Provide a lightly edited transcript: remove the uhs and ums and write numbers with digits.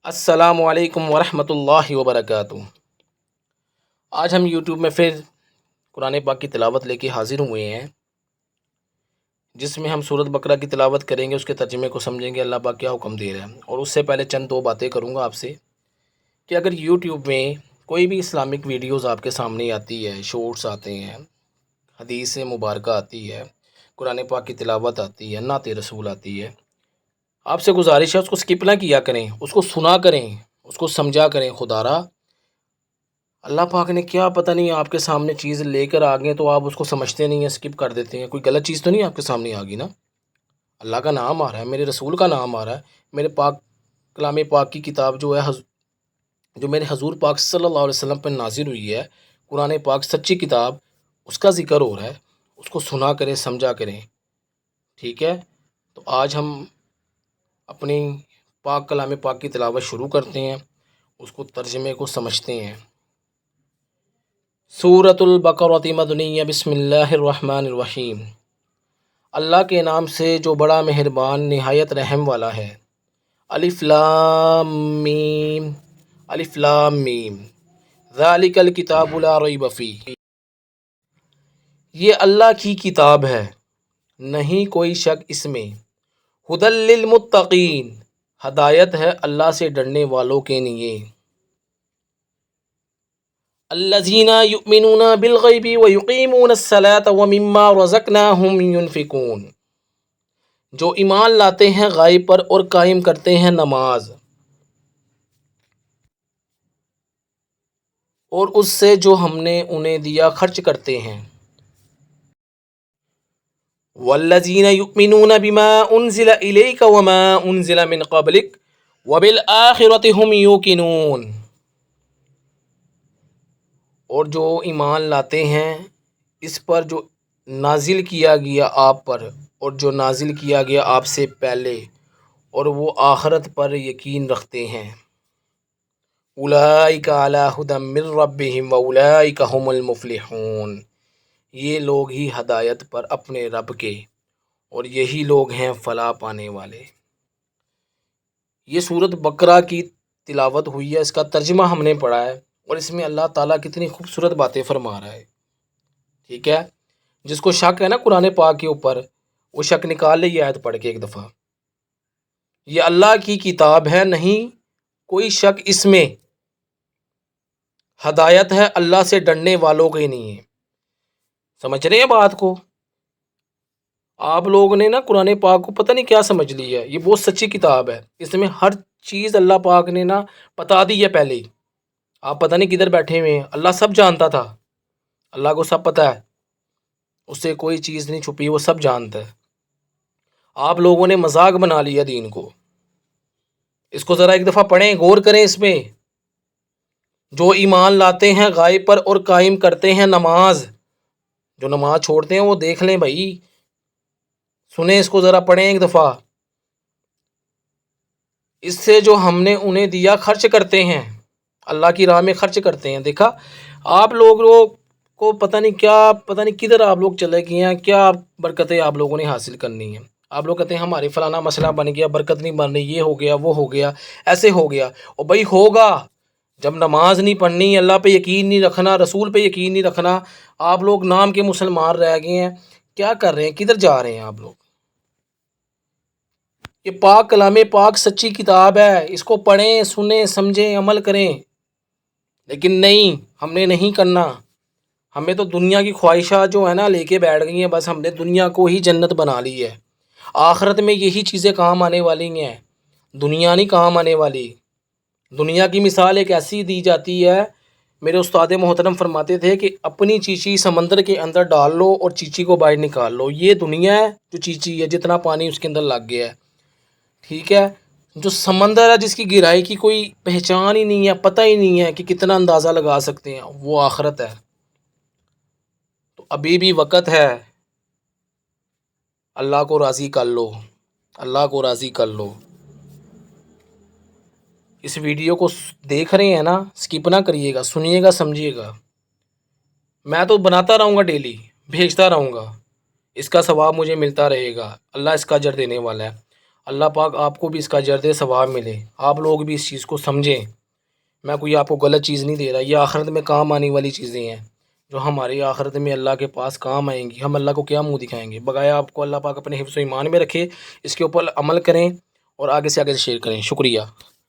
السلام علیکم ورحمۃ اللہ وبرکاتہ۔ آج ہم یوٹیوب میں پھر قرآن پاک کی تلاوت لے کے حاضر ہوئے ہیں، جس میں ہم سورۃ بقرہ کی تلاوت کریں گے، اس کے ترجمے کو سمجھیں گے اللہ پاک کیا حکم دے رہا ہے۔ اور اس سے پہلے چند دو باتیں کروں گا آپ سے کہ اگر یوٹیوب میں کوئی بھی اسلامک ویڈیوز آپ کے سامنے آتی ہے، شورٹس آتے ہیں، حدیث مبارکہ آتی ہے، قرآن پاک کی تلاوت آتی ہے، نعت رسول آتی ہے، آپ سے گزارش ہے اس کو سکپ نہ کیا کریں، اس کو سنا کریں، اس کو سمجھا کریں۔ خدا را اللہ پاک نے کیا پتہ نہیں آپ کے سامنے چیز لے کر آ گئے تو آپ اس کو سمجھتے نہیں ہیں، سکپ کر دیتے ہیں۔ کوئی غلط چیز تو نہیں آپ کے سامنے آ گئی نا؟ اللہ کا نام آ رہا ہے، میرے رسول کا نام آ رہا ہے، میرے پاک کلام پاک کی کتاب جو ہے جو میرے حضور پاک صلی اللہ علیہ وسلم پر نازل ہوئی ہے، قرآن پاک سچی کتاب، اس کا ذکر ہو رہا ہے، اس کو سنا کریں، سمجھا کریں، ٹھیک ہے؟ تو آج ہم اپنی پاک کلام پاک کی تلاوت شروع کرتے ہیں، اس کو ترجمے کو سمجھتے ہیں۔ سورۃ البقرۃ مدنیہ، بسم اللہ الرحمن الرحیم۔ اللہ کے نام سے جو بڑا مہربان نہایت رحم والا ہے۔ الف لام میم، الف لام میم، ذالک الکتاب لا ریب فیہ، یہ اللہ کی کتاب ہے، نہیں کوئی شک اس میں۔ ھدی للمتقین، ہدایت ہے اللہ سے ڈرنے والوں کے لیے۔ الذین یؤمنون بالغیب ویقیمون الصلاۃ ومما رزقناہم ینفقون، جو ایمان لاتے ہیں غائب پر اور قائم کرتے ہیں نماز، اور اس سے جو ہم نے انہیں دیا خرچ کرتے ہیں۔ والذین یؤمنون بما انزل الیک وما انزل من قبلک وبالآخرۃ ھم یوقنون، اور جو ایمان لاتے ہیں اس پر جو نازل کیا گیا آپ پر، اور جو نازل کیا گیا آپ سے پہلے، اور وہ آخرت پر یقین رکھتے ہیں۔ اولئک علی ھدی من ربہم واولئک ھم المفلحون، یہ لوگ ہی ہدایت پر اپنے رب کے، اور یہی لوگ ہیں فلاح پانے والے۔ یہ سورۃ بقرہ کی تلاوت ہوئی ہے، اس کا ترجمہ ہم نے پڑھا ہے، اور اس میں اللہ تعالیٰ کتنی خوبصورت باتیں فرما رہا ہے، ٹھیک ہے؟ جس کو شک ہے نا قرآن پاک کے اوپر، وہ شک نکال لے یہ آیت پڑھ کے ایک دفعہ۔ یہ اللہ کی کتاب ہے، نہیں کوئی شک اس میں، ہدایت ہے اللہ سے ڈرنے والوں کے لیے۔ سمجھ رہے ہیں بات کو؟ آپ لوگوں نے نا قرآن پاک کو پتہ نہیں کیا سمجھ لیا ہے۔ یہ بہت سچی کتاب ہے، اس میں ہر چیز اللہ پاک نے نا بتا دی ہے پہلے ہی۔ آپ پتہ نہیں کدھر بیٹھے ہوئے ہیں، اللہ سب جانتا تھا، اللہ کو سب پتہ ہے، اس سے کوئی چیز نہیں چھپی، وہ سب جانتا ہے۔ آپ لوگوں نے مذاق بنا لیا دین کو۔ اس کو ذرا ایک دفعہ پڑھیں، غور کریں اس میں۔ جو ایمان لاتے ہیں غائب پر اور قائم کرتے ہیں نماز، جو نماز چھوڑتے ہیں وہ دیکھ لیں بھائی، سنیں اس کو، ذرا پڑھیں ایک دفعہ۔ اس سے جو ہم نے انہیں دیا خرچ کرتے ہیں، اللہ کی راہ میں خرچ کرتے ہیں۔ دیکھا آپ لوگوں کو پتہ نہیں کیا، پتہ نہیں کدھر آپ لوگ چلے گئے ہیں، کیا برکتیں آپ لوگوں نے حاصل کرنی ہیں۔ آپ لوگ کہتے ہیں ہمارے فلانا مسئلہ بن گیا، برکت نہیں بن رہی، یہ ہو گیا، وہ ہو گیا، ایسے ہو گیا۔ اور بھائی ہوگا، جب نماز نہیں پڑھنی، اللہ پہ یقین نہیں رکھنا، رسول پہ یقین نہیں رکھنا، آپ لوگ نام کے مسلمان رہ گئے ہیں، کیا کر رہے ہیں، کدھر جا رہے ہیں آپ لوگ؟ یہ پاک کلام پاک سچی کتاب ہے، اس کو پڑھیں، سنیں، سمجھیں، عمل کریں، لیکن نہیں، ہم نے نہیں کرنا۔ ہمیں تو دنیا کی خواہشات جو ہے نا لے کے بیٹھ گئی ہیں، بس ہم نے دنیا کو ہی جنت بنا لی ہے۔ آخرت میں یہی چیزیں کام آنے والی ہیں، دنیا نہیں کام آنے والی۔ دنیا کی مثال ایک ایسی دی جاتی ہے، میرے استاد محترم فرماتے تھے کہ اپنی چیچی سمندر کے اندر ڈال لو اور چیچی کو باہر نکال لو، یہ دنیا ہے جو چیچی ہے، جتنا پانی اس کے اندر لگ گیا ہے، ٹھیک ہے؟ جو سمندر ہے، جس کی گہرائی کی کوئی پہچان ہی نہیں ہے، پتہ ہی نہیں ہے کہ کتنا اندازہ لگا سکتے ہیں، وہ آخرت ہے۔ تو ابھی بھی وقت ہے، اللہ کو راضی کر لو، اللہ کو راضی کر لو۔ اس ویڈیو کو دیکھ رہے ہیں نا، سکپ نہ کریے گا، سنیے گا، سمجھیے گا۔ میں تو بناتا رہوں گا، ڈیلی بھیجتا رہوں گا، اس کا ثواب مجھے ملتا رہے گا، اللہ اس کا اجر دینے والا ہے۔ اللہ پاک آپ کو بھی اس کا اجر ثواب ملے، آپ لوگ بھی اس چیز کو سمجھیں۔ میں کوئی آپ کو غلط چیز نہیں دے رہا، یہ آخرت میں کام آنے والی چیزیں ہیں جو ہماری آخرت میں اللہ کے پاس کام آئیں گی۔ ہم اللہ کو کیا منہ دکھائیں گے؟ بگایا آپ کو اللہ پاک اپنے حفظ و ایمان میں رکھے، اس کے اوپر عمل کریں اور آگے سے شیئر کریں۔ شکریہ۔